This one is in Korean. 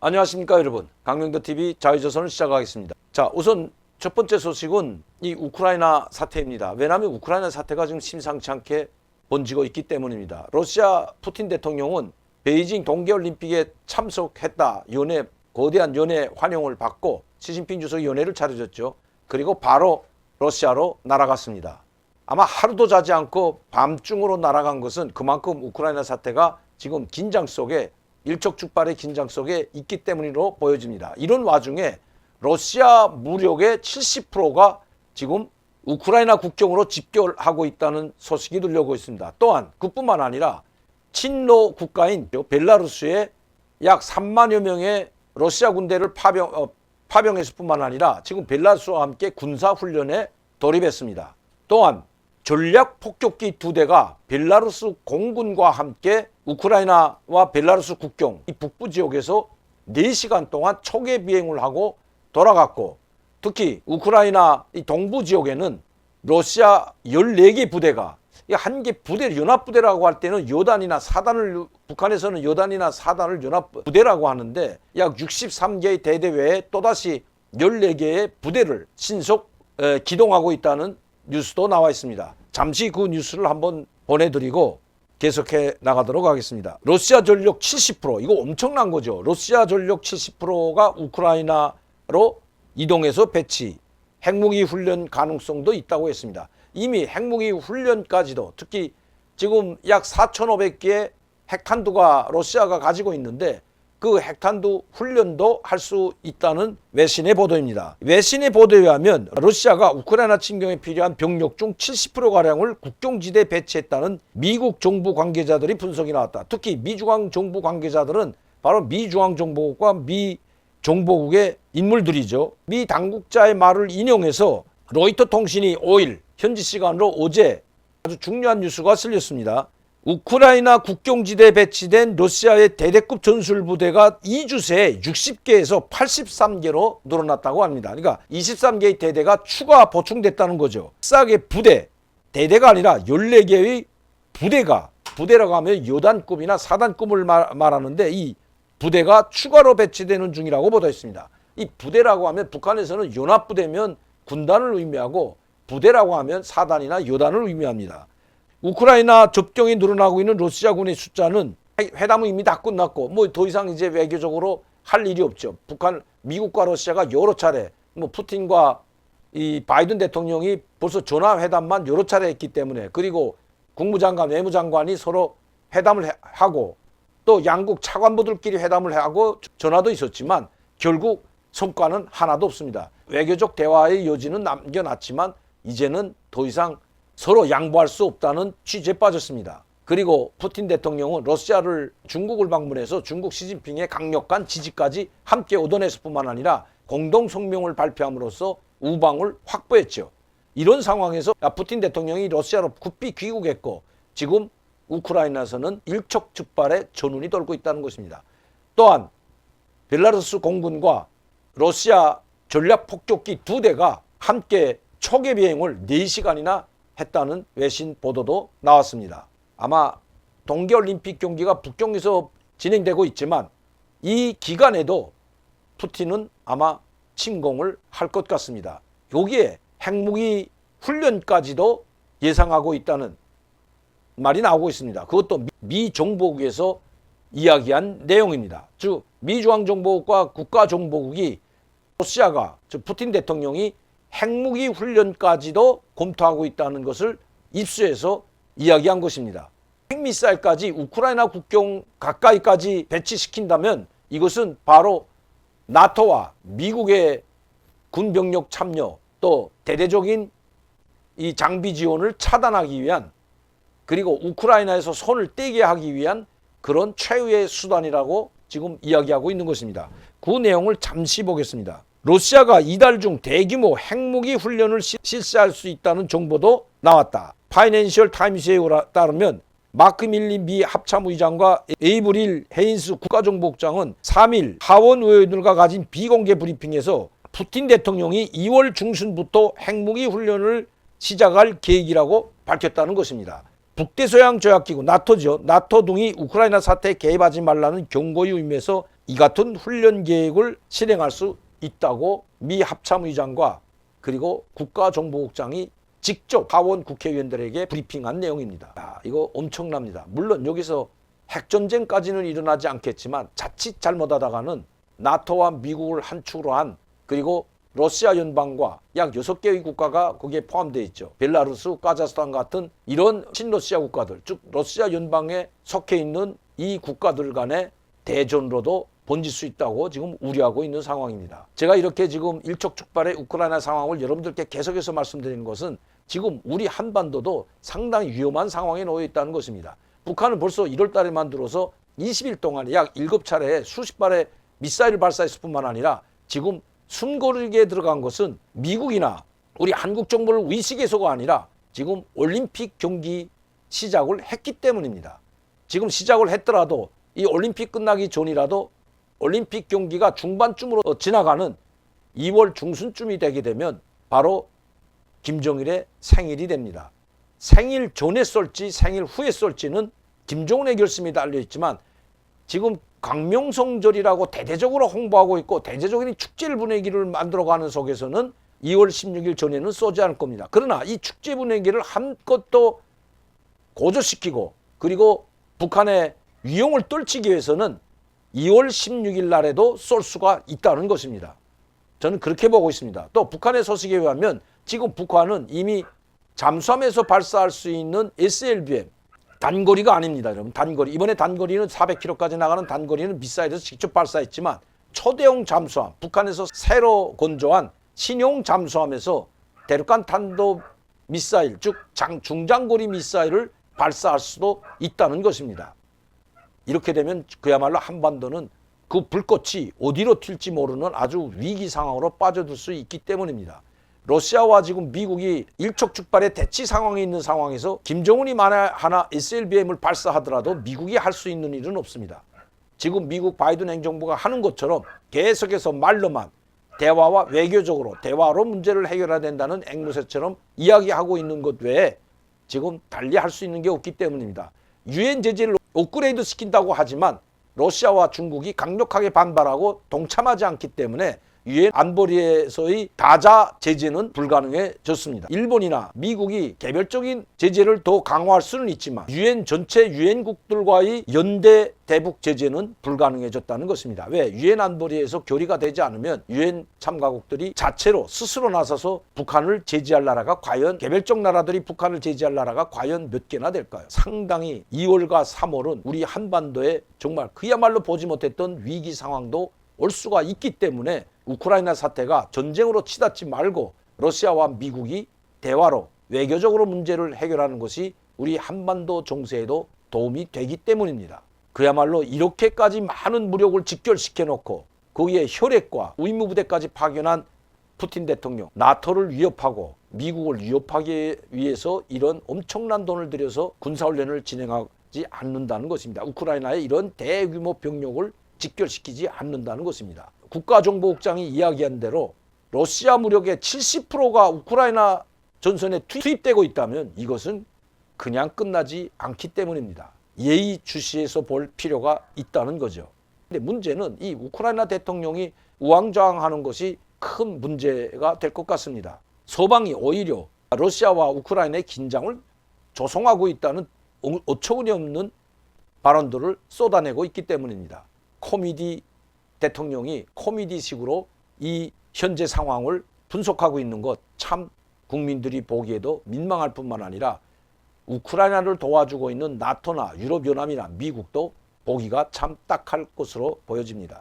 안녕하십니까 여러분. 강명도TV 자유조선을 시작하겠습니다. 자, 우선 첫 번째 소식은 이 우크라이나 사태입니다. 왜냐하면 우크라이나 사태가 지금 심상치 않게 번지고 있기 때문입니다. 러시아 푸틴 대통령은 베이징 동계올림픽에 참석했다. 거대한 연회 환영을 받고 시진핑 주석이 연회를 차려줬죠. 그리고 바로 러시아로 날아갔습니다. 아마 하루도 자지 않고 밤중으로 날아간 것은 그만큼 우크라이나 사태가 지금 긴장 속에 일촉즉발의 긴장 속에 있기 때문으로 보여집니다. 이런 와중에 러시아 무력의 70%가 지금 우크라이나 국경으로 집결하고 있다는 소식이 들려오고 있습니다. 또한 그뿐만 아니라 친러 국가인 벨라루스에 약 3만여 명의 러시아 군대를 파병했을 뿐만 아니라 지금 벨라루스와 함께 군사훈련에 돌입했습니다. 또한 전략 폭격기 2대가 벨라루스 공군과 함께 우크라이나와 벨라루스 국경 이 북부 지역에서 4시간 동안 초계 비행을 하고 돌아갔고, 특히 우크라이나 이 동부 지역에는 러시아 14개 부대가 한 개 부대 연합부대라고 할 때는 여단이나 사단을 북한에서는 여단이나 사단을 연합부대라고 하는데 약 63개의 대대 외에 또다시 14개의 부대를 신속 기동하고 있다는 뉴스도 나와 있습니다. 잠시 그 뉴스를 한번 보내드리고 계속해 나가도록 하겠습니다. 러시아 전력 70% 이거 엄청난 거죠. 러시아 전력 70%가 우크라이나로 이동해서 배치, 핵무기 훈련 가능성도 있다고 했습니다. 이미 핵무기 훈련까지도 특히 지금 약 4,500개의 핵탄두가 러시아가 가지고 있는데 그 핵탄두 훈련도 할 수 있다는 외신의 보도입니다. 외신의 보도에 의하면 러시아가 우크라이나 침공에 필요한 병력 중 70%가량을 국경지대에 배치했다는 미국 정부 관계자들이 분석이 나왔다. 특히 미중앙 정부 관계자들은 바로 미중앙정보국과 미정보국의 인물들이죠. 미 당국자의 말을 인용해서 로이터 통신이 5일 현지 시간으로 어제 아주 중요한 뉴스가 실렸습니다. 우크라이나 국경지대에 배치된 러시아의 대대급 전술부대가 2주 새에 60개에서 83개로 늘어났다고 합니다. 그러니까 23개의 대대가 추가 보충됐다는 거죠. 싸게 대대가 아니라 14개의 부대라고 하면 여단급이나 사단급을 말하는데 이 부대가 추가로 배치되는 중이라고 보도했습니다. 이 부대라고 하면 북한에서는 연합부대면 군단을 의미하고 부대라고 하면 사단이나 여단을 의미합니다. 우크라이나 접경이 늘어나고 있는 러시아군의 숫자는 회담은 이미 다 끝났고 뭐 더 이상 이제 외교적으로 할 일이 없죠. 미국과 러시아가 여러 차례 푸틴과 이 바이든 대통령이 벌써 전화 회담만 여러 차례 했기 때문에, 그리고 국무장관, 외무장관이 서로 회담을 하고 또 양국 차관보들끼리 회담을 하고 전화도 있었지만 결국 성과는 하나도 없습니다. 외교적 대화의 여지는 남겨놨지만 이제는 더 이상 서로 양보할 수 없다는 취지에 빠졌습니다. 그리고 푸틴 대통령은 중국을 방문해서 중국 시진핑의 강력한 지지까지 함께 얻어냈을 뿐만 아니라 공동 성명을 발표함으로써 우방을 확보했죠. 이런 상황에서 푸틴 대통령이 러시아로 급히 귀국했고 지금 우크라이나에서는 일촉즉발의 전운이 돌고 있다는 것입니다. 또한 벨라루스 공군과 러시아 전략 폭격기 2대가 함께 초계 비행을 4시간이나 했다는 외신 보도도 나왔습니다. 아마 동계올림픽 경기가 북경에서 진행되고 있지만 이 기간에도 푸틴은 아마 침공을 할 것 같습니다. 여기에 핵무기 훈련까지도 예상하고 있다는 말이 나오고 있습니다. 그것도 미 정보국에서 이야기한 내용입니다. 즉 미중앙정보국과 국가정보국이 러시아가 푸틴 대통령이 핵무기 훈련까지도 검토하고 있다는 것을 입수해서 이야기한 것입니다. 핵미사일까지 우크라이나 국경 가까이까지 배치시킨다면 이것은 바로 나토와 미국의 군병력 참여 또 대대적인 이 장비 지원을 차단하기 위한, 그리고 우크라이나에서 손을 떼게 하기 위한 그런 최후의 수단이라고 지금 이야기하고 있는 것입니다. 그 내용을 잠시 보겠습니다. 러시아가 이달 중 대규모 핵무기 훈련을 실시할 수 있다는 정보도 나왔다. 파이낸셜 타임스에 따르면 마크 밀리 미 합참의장과 에이브릴 헤인스 국가정보국장은 3일 하원 의원들과 가진 비공개 브리핑에서 푸틴 대통령이 2월 중순부터 핵무기 훈련을 시작할 계획이라고 밝혔다는 것입니다. 북대서양 조약기구 나토죠. 나토 등이 우크라이나 사태에 개입하지 말라는 경고의 의미에서 이 같은 훈련 계획을 실행할 수 있다고 미 합참의장과 그리고 국가정보국장이 직접 하원 국회의원들에게 브리핑한 내용입니다. 이거 엄청납니다. 물론 여기서 핵전쟁까지는 일어나지 않겠지만 자칫 잘못하다가는 나토와 미국을 한 축으로 한 그리고 러시아 연방과 약 6개의 국가가 거기에 포함되어 있죠. 벨라루스, 카자흐스탄 같은 이런 친러시아 국가들, 즉 러시아 연방에 속해 있는 이 국가들 간의 대전으로도 번질 수 있다고 지금 우려하고 있는 상황입니다. 제가 이렇게 지금 일촉즉발의 우크라이나 상황을 여러분들께 계속해서 말씀드리는 것은 지금 우리 한반도도 상당히 위험한 상황에 놓여 있다는 것입니다. 북한은 벌써 1월 달에 만들어서 20일 동안 약 7차례 수십 발의 미사일을 발사했을 뿐만 아니라 지금 숨고르기에 들어간 것은 미국이나 우리 한국 정부를 위식해서가 아니라 지금 올림픽 경기 시작을 했기 때문입니다. 지금 시작을 했더라도 이 올림픽 끝나기 전이라도 올림픽 경기가 중반쯤으로 지나가는 2월 중순쯤이 되게 되면 바로 김정일의 생일이 됩니다. 생일 전에 쏠지 생일 후에 쏠지는 김정은의 결심이 달려있지만 지금 광명성절이라고 대대적으로 홍보하고 있고 대대적인 축제 분위기를 만들어가는 속에서는 2월 16일 전에는 쏘지 않을 겁니다. 그러나 이 축제 분위기를 한껏도 고조시키고 그리고 북한의 위용을 떨치기 위해서는 2월 16일 날에도 쏠 수가 있다는 것입니다. 저는 그렇게 보고 있습니다. 또 북한의 소식에 의하면 지금 북한은 이미 잠수함에서 발사할 수 있는 SLBM 단거리가 아닙니다. 여러분 단거리 이번에 단거리는 400km까지 나가는 단거리는 미사일에서 직접 발사했지만 초대형 잠수함 북한에서 새로 건조한 신형 잠수함에서 대륙간 탄도 미사일 즉 중장거리 미사일을 발사할 수도 있다는 것입니다. 이렇게 되면 그야말로 한반도는 그 불꽃이 어디로 튈지 모르는 아주 위기 상황으로 빠져들 수 있기 때문입니다. 러시아와 지금 미국이 일촉즉발의 대치 상황에 있는 상황에서 김정은이 만약 하나 SLBM을 발사하더라도 미국이 할 수 있는 일은 없습니다. 지금 미국 바이든 행정부가 하는 것처럼 계속해서 말로만 대화와 외교적으로 대화로 문제를 해결해야 된다는 앵무새처럼 이야기하고 있는 것 외에 지금 달리 할 수 있는 게 없기 때문입니다. 유엔 제재를 업그레이드 시킨다고 하지만 러시아와 중국이 강력하게 반발하고 동참하지 않기 때문에 유엔 안보리에서의 다자 제재는 불가능해졌습니다. 일본이나 미국이 개별적인 제재를 더 강화할 수는 있지만 유엔 전체 유엔국들과의 연대 대북 제재는 불가능해졌다는 것입니다. 왜? 유엔 안보리에서 결의가 되지 않으면 유엔 참가국들이 자체로 스스로 나서서 북한을 제재할 나라가 과연 개별적 나라들이 북한을 제재할 나라가 과연 몇 개나 될까요? 상당히 2월과 3월은 우리 한반도에 정말 그야말로 보지 못했던 위기 상황도 올 수가 있기 때문에 우크라이나 사태가 전쟁으로 치닫지 말고 러시아와 미국이 대화로 외교적으로 문제를 해결하는 것이 우리 한반도 정세에도 도움이 되기 때문입니다. 그야말로 이렇게까지 많은 무력을 직결시켜 놓고 거기에 혈액과 의무부대까지 파견한 푸틴 대통령, 나토를 위협하고 미국을 위협하기 위해서 이런 엄청난 돈을 들여서 군사훈련을 진행하지 않는다는 것입니다. 우크라이나에 이런 대규모 병력을 직결시키지 않는다는 것입니다. 국가정보국장이 이야기한 대로 러시아 무력의 70%가 우크라이나 전선에 투입되고 있다면 이것은 그냥 끝나지 않기 때문입니다. 예의주시해서 볼 필요가 있다는 거죠. 근데 문제는 이 우크라이나 대통령이 우왕좌왕하는 것이 큰 문제가 될 것 같습니다. 서방이 오히려 러시아와 우크라이나의 긴장을 조성하고 있다는 어처구니 없는 발언들을 쏟아내고 있기 때문입니다. 코미디 대통령이 코미디식으로 이 현재 상황을 분석하고 있는 것 참 국민들이 보기에도 민망할 뿐만 아니라 우크라이나를 도와주고 있는 나토나 유럽연합이나 미국도 보기가 참 딱할 것으로 보여집니다.